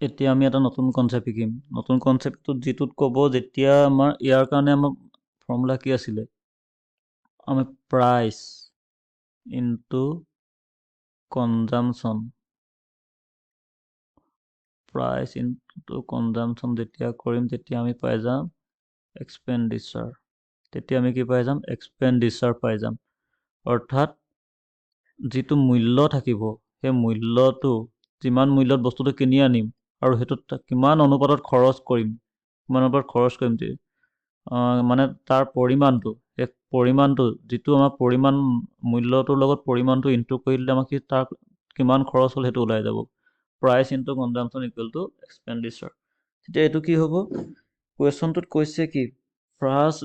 এতিয়া আমি এটা নতুন কনচেপ্ট শিকিম। নতুন কনচেপ্টটোত যিটোত ক'ব যেতিয়া আমাৰ ইয়াৰ কাৰণে আমাৰ ফৰ্মুলা কি আছিলে? আমি প্ৰাইচ ইনটু কনজামচন। প্ৰাইচ ইনটু কনজামচন যেতিয়া কৰিম তেতিয়া আমি পাই যাম এক্সপেণ্ডিচাৰ। তেতিয়া আমি কি পাই যাম? এক্সপেণ্ডিচাৰ পাই যাম। অৰ্থাৎ যিটো মূল্য থাকিব সেই মূল্যটো যিমান মূল্যত বস্তুটো কিনি আনিম আৰু সেইটোত কিমান অনুপাতত খৰচ কৰিম মানে তাৰ পৰিমাণটো সেই পৰিমাণটো যিটো আমাৰ পৰিমাণ মূল্যটোৰ লগত পৰিমাণটো ইনটু কৰি দিলে আমাক তাৰ কিমান খৰচ হ'ল সেইটো ওলাই যাব। Price into consumption equal to expenditure. তেতিয়া এইটো কি হ'ব? কুৱেশ্যনটোত কৈছে কি ফাৰ্ষ্ট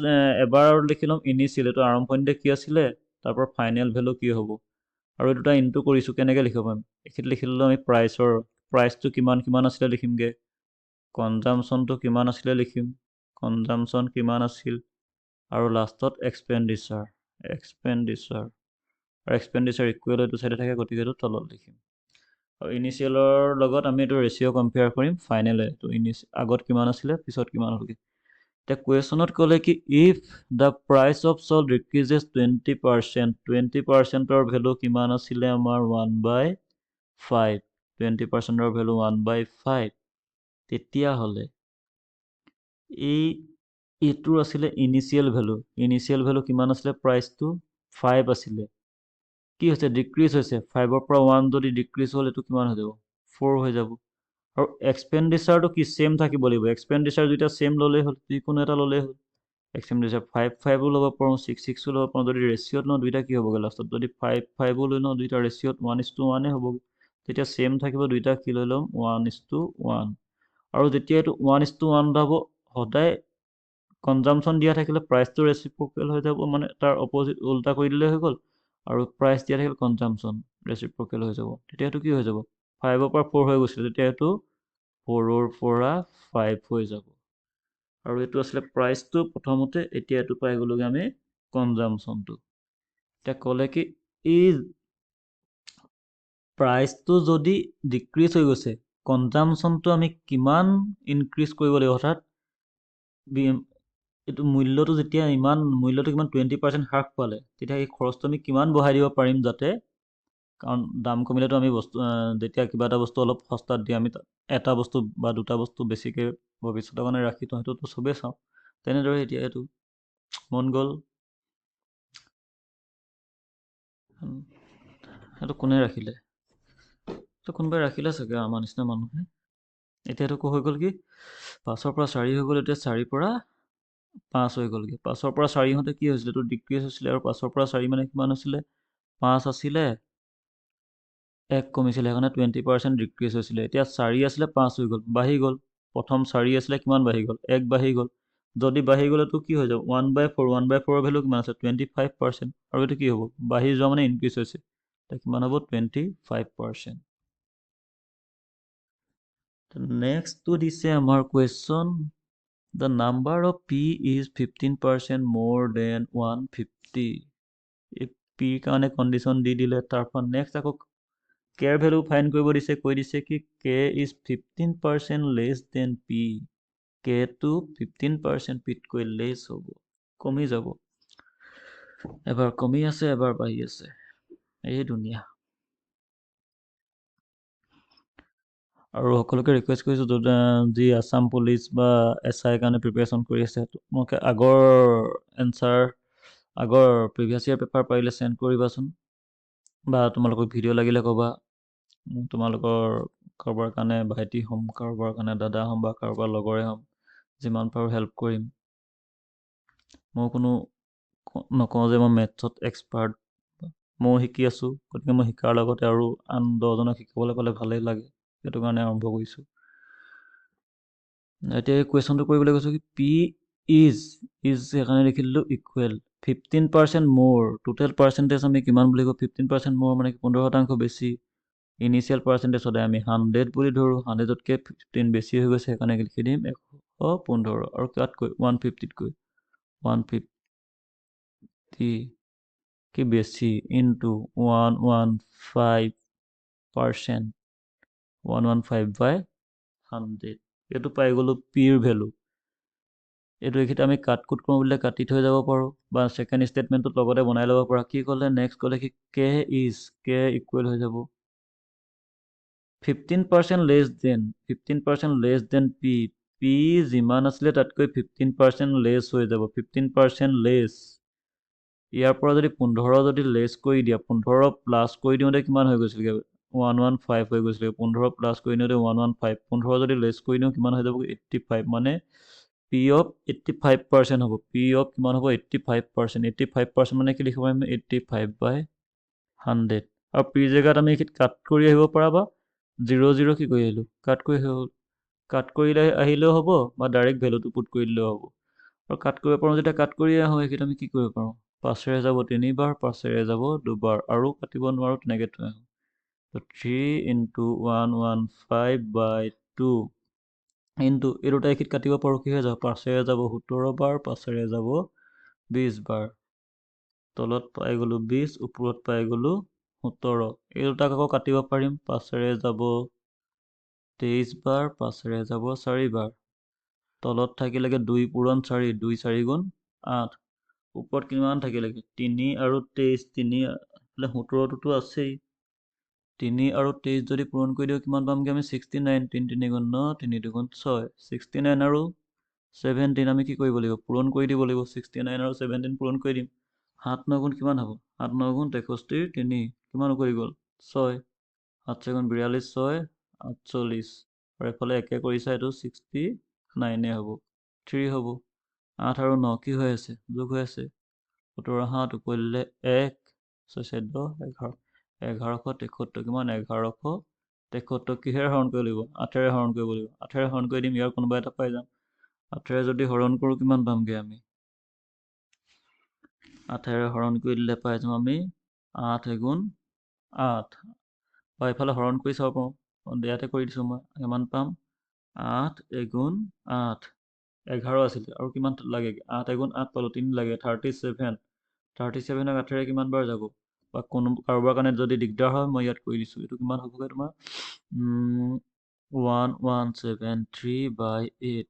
এবাৰ লিখি ল'ম ইনিচিয়েল, এইটো আৰম্ভণিতে কি আছিলে, তাৰপৰা ফাইনেল ভেলু কি হ'ব, আৰু এই দুটা ইনটু কৰিছোঁ। কেনেকৈ লিখিব পাৰিম? এইখিনিত লিখি ল'লোঁ আমি প্ৰাইচটো কিমান আছিলে লিখিমগৈ, কনজামচনটো কিমান আছিলে লিখিম, কনজামচন কিমান আছিল, আৰু লাষ্টত এক্সপেণ্ডিচাৰ আৰু এক্সপেণ্ডিচাৰ ইকুৱেল এইটো চাইডে থাকে, গতিকে এইটো তলত লিখিম। আৰু ইনিচিয়েলৰ লগত আমি এইটো ৰেচিঅ' কম্পেয়াৰ কৰিম ফাইনেলে, এইটো আগত কিমান আছিলে পিছত কিমান হ'লগৈ। এতিয়া কুৱেশ্যনত ক'লে কি if the price of salt decreases 20%, 20%ৰ ভেলু কিমান আছিলে আমাৰ 1/5, 20%ৰ ভেলু 1/5, তেতিয়াহ'লে এইটোৰ আছিলে ইনিচিয়েল ভেলু কিমান আছিলে, প্ৰাইচটো 5 আছিলে, কি হৈছে ডিক্ৰিজ হৈছে, 5ৰ পৰা 1 যদি ডিক্ৰিজ হ'ল এইটো কিমান হৈ যাব, 4 হৈ যাব। আৰু এক্সপেণ্ডিচাৰটো কি ছেম থাকিব লাগিব, এক্সপেণ্ডিচাৰ যেতিয়া ছেম ল'লেই হ'ল, যিকোনো এটা ল'লেই হ'ল। এক্সপেণ্ডিচাৰ 5 ল'ব পাৰোঁ, 6 ল'ব পাৰোঁ। যদি ৰেচিঅ'ত লওঁ দুইটা কি হ'বগৈ লাষ্টত, যদি 5 লৈ লওঁ দুইটা ৰেচিঅ'ত 1:1 হ'বগৈ। তেতিয়া ছেম থাকিব, দুইটা কি লৈ ল'ম 1:1। আৰু যেতিয়া এইটো 1:1 হ'ব, সদায় কনজামচন দিয়া থাকিলে প্ৰাইচটো ৰেচিপ্ৰকেল হৈ যাব, মানে তাৰ অপজিট উল্টা কৰি দিলে হৈ গ'ল। আৰু প্ৰাইচ দিয়া থাকিলে কনজামচন ৰেচিপ্ৰকেল হৈ যাব। তেতিয়া এইটো কি হৈ যাব, 5ৰ পৰা 4 হৈ গৈছিলে, তেতিয়া এইটো 4ৰ পৰা 5 হৈ যাব। আৰু এইটো আছিলে প্ৰাইচটো প্ৰথমতে, এতিয়া এইটো পাই গ'লোগৈ আমি কনজামচনটো। এতিয়া ক'লে কি এই প্ৰাইচটো যদি ডিক্ৰিজ হৈ গৈছে, কনজামচনটো আমি কিমান ইনক্ৰিজ কৰিব লাগিব, অৰ্থাৎ এইটো মূল্যটো কিমান 20% হ্ৰাস পালে, তেতিয়া এই খৰচটো আমি কিমান বঢ়াই দিব পাৰিম, যাতে, কাৰণ দাম কমিলেতো আমি যেতিয়া কিবা এটা বস্তু অলপ সস্তাত দিয়ে, আমি এটা বস্তু বা দুটা বস্তু বেছিকৈ ভৱিষ্যতৰ কাৰণে ৰাখি থওঁ, সেইটোতো চবেই চাওঁ। তেনেদৰে এতিয়া এইটো মন গ'ল, সেইটো কোনে ৰাখিলে, এইটো কোনোবাই ৰাখিলে চাগে, আমাৰ নিচিনা মানুহে। এতিয়া এইটো হৈ গ'ল কি 5ৰ পৰা 4 হৈ গ'ল, এতিয়া 4ৰ পৰা 5 হৈ গ'লগৈ। 5ৰ পৰা 4 হওঁতে কি হৈছিলে, এইটো ডিক্ৰিজ হৈছিলে, আৰু 5ৰ পৰা 4 মানে কিমান হৈছিলে, 5 আছিলে, 1 কমিছিলে, সেইকাৰণে 20% ডিক্ৰিজ হৈছিলে। এতিয়া 4 আছিলে, 5 হৈ গ'ল, বাঢ়ি গ'ল। প্ৰথম 4 আছিলে, কিমান বাঢ়ি গ'ল, 1 বাঢ়ি গ'ল। যদি বাঢ়ি গ'লেতো কি হৈ যাব, 1/4ৰ ভেলু কিমান আছে, 25%, আৰু এইটো কি হ'ব, বাঢ়ি যোৱা মানে ইনক্ৰিজ হৈছে, এতিয়া কিমান হ'ব, 25%। নেক্সটটো দিছে আমাৰ question, the number of P is 15% more than 150। এই পিৰ কাৰণে কণ্ডিশ্যন দি দিলে, তাৰপৰা নেক্সট আকৌ কেৰ ভেলু ফাইন কৰিব দিছে, কৈ দিছে কি K is 15% less than P, কেটো 15% পিতকৈ লেছ হ'ব, কমি যাব। এবাৰ কমি আছে, এবাৰ বাঢ়ি আছে, এই দুনিয়া। আৰু সকলোকে ৰিকুৱেষ্ট কৰিছোঁ, যি আছাম পুলিচ বা SI কাৰণে প্ৰিপেৰেশ্যন কৰি আছে, তোমালোকে আগৰ প্ৰিভিয়াছ ইয়াৰ পেপাৰ পাৰিলে চেণ্ড কৰিবাচোন, বা তোমালোকক ভিডিঅ' লাগিলে ক'বা। তোমালোকৰ কাৰোবাৰ কাৰণে ভাইটি হ'ম, কাৰোবাৰ কাৰণে দাদা হ'ম, বা কাৰোবাৰ লগৰে হ'ম, যিমান পাৰোঁ হেল্প কৰিম। মই নকওঁ যে মই মেথছত এক্সপাৰ্ট, ময়ো শিকি আছোঁ, গতিকে মই শিকাৰ লগতে আৰু আন 10জনক শিকিবলৈ পালে ভালেই লাগে, সেইটো কাৰণে আৰম্ভ কৰিছোঁ। এতিয়া এই কুৱেশ্যনটো কৰিবলৈ কৈছোঁ কি পি ইজ সেইকাৰণে লিখি দিলোঁ ইকুৱেল 15% মোৰ, টোটেল পাৰ্চেণ্টেজ আমি কিমান বুলি কওঁ, 15% মোৰ মানে 15% বেছি। ইনিচিয়েল পাৰ্চেণ্টেজ সদায় আমি 100 বুলি ধৰোঁ, 100তকৈ 15 বেছি হৈ গৈছে, সেইকাৰণে লিখি দিম 115, আৰু তাতকৈ 150তকৈ 150 কি বেছি ইনটু 115%, 115/100, 100 এইটো পাই গ'লো পিৰ ভেলু এইটো এইকেইটা আমি কাট কুট কৰোঁ বুলিলে কাটি থৈ যাব পাৰোঁ বা ছেকেণ্ড ষ্টেটমেণ্টটোত লগতে বনাই ল'ব পাৰোঁ কি ক'লে নেক্সট ক'লে কি কে ইকুৱেল হৈ যাব 15% লেছ দেন পি পি যিমান আছিলে তাতকৈ 15% লেছ হৈ যাব 15% লেছ ইয়াৰ পৰা যদি 15 যদি লেছ কৰি দিয়া 15 প্লাছ কৰি দিওঁতে কিমান হৈ গৈছিলগৈ 115 হৈ গৈছিলে 15 প্লাছ কৰি দিওঁতে 115 15 যদি লেছ কৰি দিওঁ কিমান হৈ যাব 85 মানে পি অফ 85% হ'ব পি অফ কিমান হ'ব 85% 85% মানে কি লিখিব পাৰিম 85/100 আৰু পি জেগাত আমি এইখিনিত কাট কৰি আহিব পৰা বা 0 কি কৰি আহিলোঁ কাট কৰি আহিলেও হ'ব বা ডাইৰেক্ট ভেলুটো পুট কৰি দিলেও হ'ব আৰু কাট কৰিব পাৰোঁ যেতিয়া কাট কৰি আহোঁ এইখিনিত আমি কি কৰিব পাৰোঁ 5ৰে যাব 3বাৰ 5ৰে যাব 2বাৰ আৰু কাটিব নোৱাৰোঁ তেনেকৈ থৈ আহোঁ 3 × 115/2 ইনটু এই দুটা এইখিনিত কাটিব পাৰোঁ কি হৈ যাব 5ৰে যাব 17বাৰ 5ৰে যাব 20বাৰ তলত পাই গ'লোঁ 20 ওপৰত পাই গ'লোঁ 17 এই দুটাক আকৌ কাটিব পাৰিম 5ৰে যাব 23বাৰ 5ৰে যাব 4বাৰ তলত থাকিলেগে 2 পূৰণ 4 2 4 গুণ 8 ওপৰত কিমান থাকিলেগে 3 আৰু 23 3 17টোতো আছেই 3 আৰু 23 যদি পূৰণ কৰি দিওঁ কিমান পামগৈ আমি 69 3 3 গুণ 9 3 2 গুণ 6 69 আৰু 17 আমি কি কৰিব লাগিব পূৰণ কৰি দিব লাগিব 69 আৰু 17 পূৰণ কৰি দিম 7 9 গুণ কিমান হ'ব 7 9 গুণ 63 3 কিমান কৰি গ'ল 6 7 গুণ 42 6 48 আৰু এফালে একে কৰিছা এইটো 69 হ'ব 3 হ'ব 8 আৰু 9 কি হৈ আছে যোগ হৈ আছে 17 7 কৰিলে 1 6 10 1173 কিমান 1173 কিহেৰে হৰণ কৰিব লাগিব 8ৰে হৰণ কৰিব লাগিব 8ৰে হৰণ কৰি দিম ইয়াৰ কোনোবা এটা পাই যাম 8ৰে যদি হৰণ কৰোঁ কিমান পামগৈ আমি 8ৰে হৰণ কৰি দিলে পাই যাম আমি 8 গুণ 8 বা এইফালে হৰণ কৰি চাব পাৰোঁ ইয়াতে কৰি দিছোঁ মই কিমান পাম 8 গুণ 8 11 আছিলে আৰু কিমান লাগে 8 গুণ 8 পালোঁ 3 লাগে 37 37ক 8ৰে কিমান বাৰ যাব বা কোনো কাৰোবাৰ কাৰণে যদি দিগদাৰ হয় মই ইয়াত কৰি দিছোঁ এইটো কিমান হ'বগৈ তোমাৰ 1173/8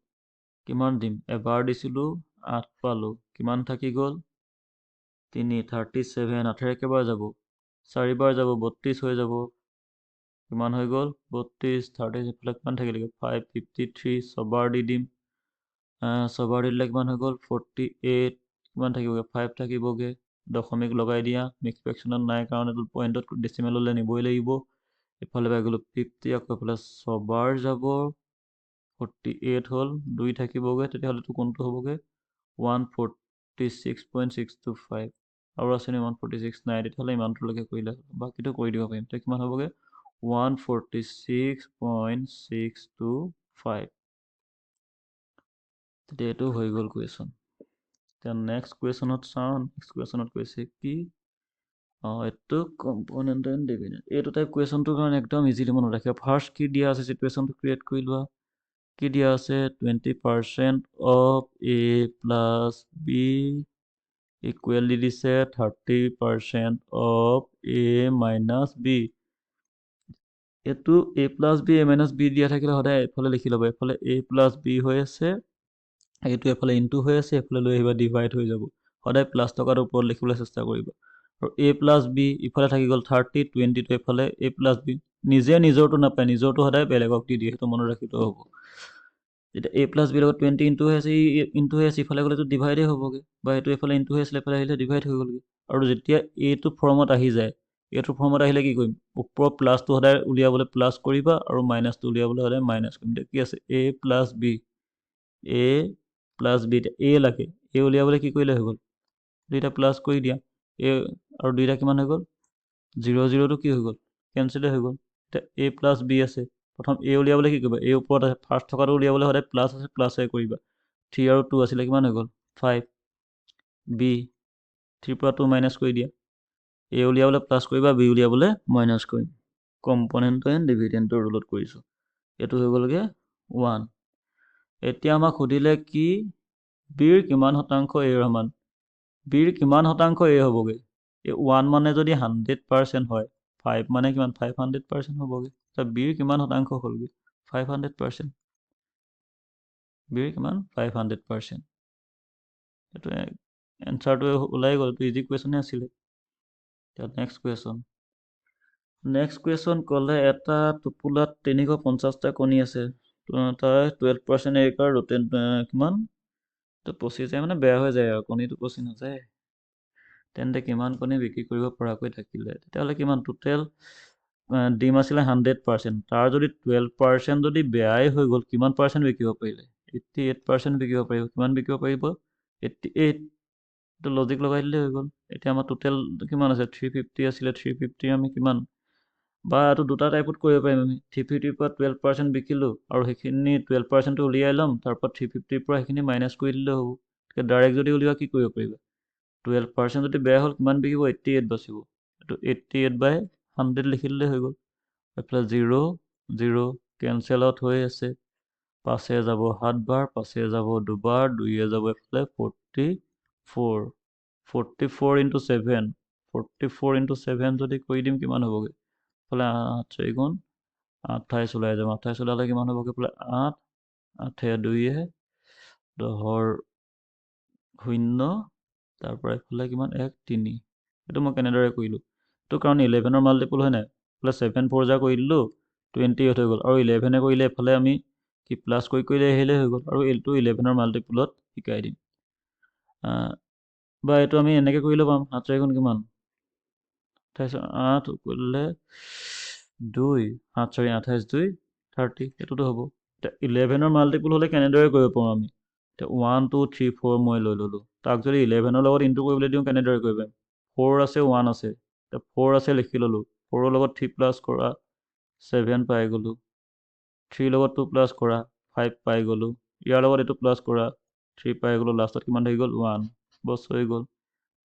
কিমান দিম এবাৰ দিছিলোঁ 8 পালোঁ কিমান থাকি গ'ল 3 37 8ৰে কেইবাৰ যাব 4বাৰ যাব 32 হৈ যাব কিমান হৈ গ'ল 32 30 এইফালে কিমান থাকিলেগৈ 553 ছবাৰ দি দিম ছবাৰ দি দিলে কিমান হৈ গ'ল 48 কিমান থাকিবগৈ 5 থাকিবগৈ দশমিক লগাই দিয়া মিক্স ফ্ৰেকশ্যনত নাই কাৰণ এইটো পইণ্টত ডেচিমেললৈ নিবই লাগিব এইফালে পাই গ'লোঁ 50 আকৌ এইফালে ছবাৰ যাব 48 হ'ল 2 থাকিবগৈ তেতিয়াহ'লেতো কোনটো হ'বগৈ 146.625 আৰু আছে নে 146 নাই তেতিয়াহ'লে ইমানটোলৈকে কৰিলে বাকীটো কৰি দিব পাৰিম তেতিয়া কিমান হ'বগৈ 146.625 তেতিয়া এইটো হৈ গ'ল কুৱেশ্যন এতিয়া নেক্সট কুৱেশ্যনত চাওঁ নেক্সট কুৱেশ্যনত কৈছে কি এইটো কম্পনেণ্ট এণ্ড ডিভিডেণ্ড এইটো টাইপ কুৱেশ্যনটোৰ কাৰণে একদম ইজিলি মনত ৰাখিবা ফাৰ্ষ্ট কি দিয়া আছে চিটুৱেশ্যনটো ক্ৰিয়েট কৰি লোৱা কি দিয়া আছে 20% of A plus B equal দি দিছে 30% অফ এ মাইনাছ বি এইটো A plus B A minus B দিয়া থাকিলে সদায় এইফালে লিখি ল'ব এইফালে এ প্লাছ বি হৈ আছে এইটো এফালে ইনটু হৈ আছে এইফালে লৈ আহিবা ডিভাইড হৈ যাব সদায় প্লাছ টকাটো ওপৰত লিখিবলৈ চেষ্টা কৰিবা আৰু এ প্লাছ বি ইফালে থাকি গ'ল 30 20টো এইফালে এ প্লাছ বি নিজে নিজৰটো নাপায় নিজৰটো সদায় বেলেগক দি দিয়ে সেইটো মনত ৰাখিলেও হ'ব এতিয়া এ প্লাছ বিৰ লগত 20 ইনটু হৈ আছে ইনটু হৈ আছে ইফালে গ'লেতো ডিভাইডেই হ'বগৈ বা এইটো এইফালে ইনটু হৈ আছিলে এইফালে আহিলে ডিভাইড হৈ গ'লগৈ আৰু যেতিয়া এইটো ফৰ্মত আহি যায় এইটো ফৰ্মত আহিলে কি কৰিম ওপৰৰ প্লাছটো সদায় উলিয়াবলৈ প্লাছ কৰিবা আৰু মাইনাছটো উলিয়াবলৈ সদায় মাইনাছ কৰিম এতিয়া কি আছে এ প্লাছ বি এ প্লাছ বি এ লাগে এ উলিয়াবলৈ কি কৰিলে হৈ গ'ল দুইটা প্লাছ কৰি দিয়া এ আৰু দুইটা কিমান হৈ গ'ল 0 0টো কি হৈ গ'ল কেঞ্চেলেই হৈ গ'ল এতিয়া এ প্লাছ বি আছে প্ৰথম এ উলিয়াবলৈ কি কৰিবা এ ওপৰত আছে ফাৰ্ষ্ট থকাটো উলিয়াবলৈ সদায় প্লাছ আছে প্লাছে কৰিবা 3 আৰু 2 আছিলে কিমান হৈ গ'ল 5 বি 3 পৰা 2 মাইনাছ কৰি দিয়া এ উলিয়াবলৈ প্লাছ কৰিবা বি উলিয়াবলৈ মাইনাছ কৰিম কম্পনেণ্ট এণ্ড ডিভিডেণ্টৰ ৰুলত কৰিছোঁ এইটো হৈ গ'লগৈ 1 এতিয়া আমাক সুধিলে কি বিৰ কিমান শতাংশ এৰ সমান বিৰ কিমান শতাংশ এ হ'বগৈ এই 1 মানে যদি 100% হয় 5 মানে কিমান 500% হ'বগৈ বিৰ কিমান শতাংশ হ'লগৈ 500%। বিৰ কিমান 500%। এইটো এনচাৰটো ওলাই গ'ল, এইটো ইজি কুৱেশ্যনে আছিলে। নেক্সট কুৱেশ্যন ক'লে এটা টোপোলাত 350টা কণী আছে, তাৰ 12% একাৰ কিমান পচি যায়, মানে বেয়া হৈ যায় আৰু কণীটো পচি নাযায়। তেন্তে কিমান কণী বিক্ৰী কৰিব পৰাকৈ থাকিলে? তেতিয়াহ'লে কিমান টোটেল ডিম আছিলে 100%, তাৰ যদি 12% যদি বেয়াই হৈ গ'ল, কিমান পাৰ্চেণ্ট বিকিব পাৰিলে? 88% বিকিব পাৰিব। কিমান বিকিব পাৰিব? 88। এইটো লজিক লগাই দিলেই হৈ গ'ল। এতিয়া আমাৰ টোটেল কিমান আছে? 350 আছিলে, 350 আমি কিমান, বা এইটো দুটা টাইপত কৰিব পাৰিম আমি। 350ৰ পৰা 12% বিকিলোঁ আৰু সেইখিনি 12%টো উলিয়াই ল'ম, তাৰপৰা 350ৰ পৰা সেইখিনি মাইনাছ কৰি দিলেও হ'ব। ডাইৰেক্ট যদি উলিওৱা কি কৰিব পাৰিবা? 12% যদি বেয়া হ'ল, কিমান বিকিব? 88 বাচিব। এইটো 88/100 লিখি দিলেই হৈ গ'ল। এইফালে 0 0 কেঞ্চেল আউট হৈ আছে। 5 যাব 7 বাৰ, 5 যাব 2 বাৰ, 2 যাব এইফালে 44। 44 × 7, 44 × 7 যদি কৰি দিম কিমান হ'বগৈ? এইফালে 8 4 গুণ 28 ওলাই যাব। 28 ওলালে কিমান হ'বগৈ? এইফালে 8 8 2 10 0, তাৰপৰা এইফালে কিমান 1 3। এইটো মই কেনেদৰে কৰিলোঁ? এইটো কাৰণ 11ৰ মাল্টিপুল হয় নাই? এইফালে 7 4 কৰি দিলোঁ, 28 হৈ গ'ল। আৰু 11 কৰিলে এইফালে আমি কি প্লাছ কৰি আহিলেই হৈ গ'ল, আৰু এইটো 11ৰ মাল্টিপুলত শিকাই দিম। বা এইটো আমি এনেকৈ কৰিলেও পাম। 8 4 গুণ কিমান? 8 কৰিলে 2, 7 4 28 2 30। এইটোতো হ'ব। এতিয়া 11ৰ মাল্টিপুল হ'লে কেনেদৰে কৰিব পাৰোঁ আমি? এতিয়া 1 2 3 4 মই লৈ ল'লোঁ। তাক যদি 11ৰ লগত ইনটু কৰিবলৈ দিওঁ কেনেদৰে কৰিব পাৰিম? 4 আছে 1 আছে। এতিয়া 4 আছে লিখি ল'লোঁ। 4ৰ লগত 3 প্লাছ কৰা 7 পাই গ'লোঁ। 3 লগত 2 প্লাছ কৰা 5 পাই গ'লোঁ। ইয়াৰ লগত এইটো প্লাছ কৰা 3 পাই গ'লোঁ। লাষ্টত কিমান থাকি গ'ল? 1। বছ হৈ গ'ল।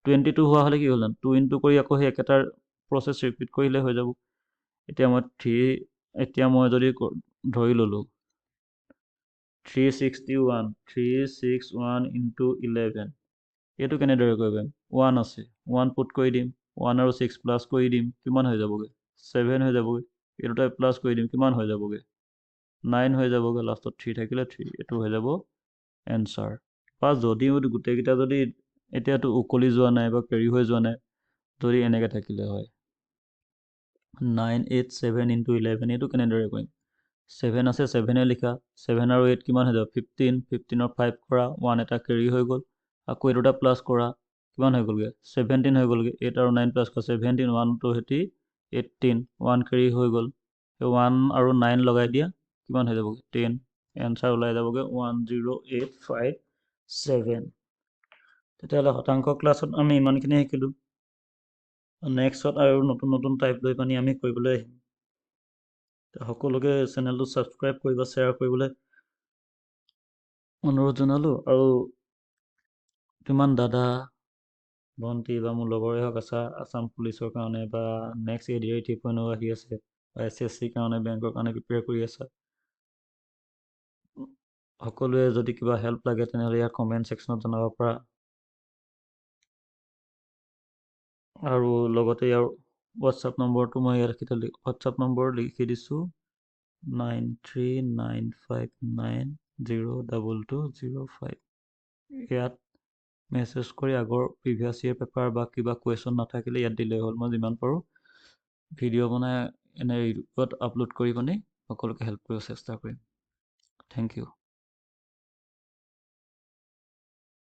22 হোৱা হ'লে কি হ'ল? 2 ইনটু কৰি আকৌ সেই একেটা প্ৰচেছ ৰিপিট কৰিলে হৈ যাব। এতিয়া মই যদি ধৰি ল'লোঁ 361 361 × 11, এইটো কেনেদৰে কৰিব পাৰিম? 1 আছে 1 পুট কৰি দিম, 1 আৰু 6 প্লাছ কৰি দিম, কিমান হৈ যাবগৈ? 7 হৈ যাবগৈ। এই দুটাই প্লাছ কৰি দিম, কিমান হৈ যাবগৈ? 9 হৈ যাবগৈ। লাষ্টত 3 থাকিলে 3। এইটো হৈ যাব এনচাৰ। বা যদি গোটেইকেইটা যদি এতিয়াতো উকলি যোৱা নাই বা কেৰি হৈ যোৱা নাই, যদি এনেকৈ থাকিলে হয় 9 8 7 × 11, এইটো কেনেদৰে কৰিম? 7 আছে 7 লিখা, 7 আৰু 8 কিমান হৈ যাব? 15। 15ৰ 5 কৰা, 1 এটা কেৰি হৈ গ'ল। আকৌ এই দুটা প্লাছ কৰা, কিমান হৈ গ'লগৈ? 17 হৈ গ'লগৈ। 8 আৰু 9 প্লাছ কৰা 17, 1 2 18, 1 কেৰি হৈ গ'ল। 1 আৰু 9 লগাই দিয়া, কিমান হৈ যাবগৈ? 10। এনচাৰ ওলাই যাবগৈ 10857। তেতিয়াহ'লে শতাংশ ক্লাছত আমি ইমানখিনি শিকিলোঁ। নেক্সটত আৰু নতুন নতুন টাইপ লৈ পানি আমি কৰিবলৈ আহিম। সকলোকে চেনেলটো ছাবস্ক্ৰাইব কৰিব, শ্বেয়াৰ কৰিবলৈ অনুৰোধ জনালোঁ। আৰু কিমান দাদা ভণ্টি বা মোৰ লগৰে হওক আছাম পুলিচৰ কাৰণে বা নেক্সট ADR 3.0 আহি আছে, বা SSC কাৰণে বেংকৰ কাৰণে প্ৰিপেয়াৰ কৰি আছা, সকলোৱে যদি কিবা হেল্প লাগে তেনেহ'লে ইয়াৰ কমেণ্ট ছেকশ্যনত জনাব পাৰা। আৰু লগতে ইয়াৰ হোৱাটছআপ নম্বৰটো মই ইয়াত হোৱাটছআপ নম্বৰ লিখি দিছোঁ 9395902205। ইয়াত মেছেজ কৰি আগৰ প্ৰিভিয়াছ ইয়েৰ পেপাৰ বা কিবা কুৱেশ্যন নাথাকিলে ইয়াত দিলেই হ'ল। মই যিমান পাৰোঁ ভিডিঅ' বনাই এনে ইউটিউবত আপলোড কৰি পানি সকলোকে হেল্প কৰিব চেষ্টা কৰিম। Thank U.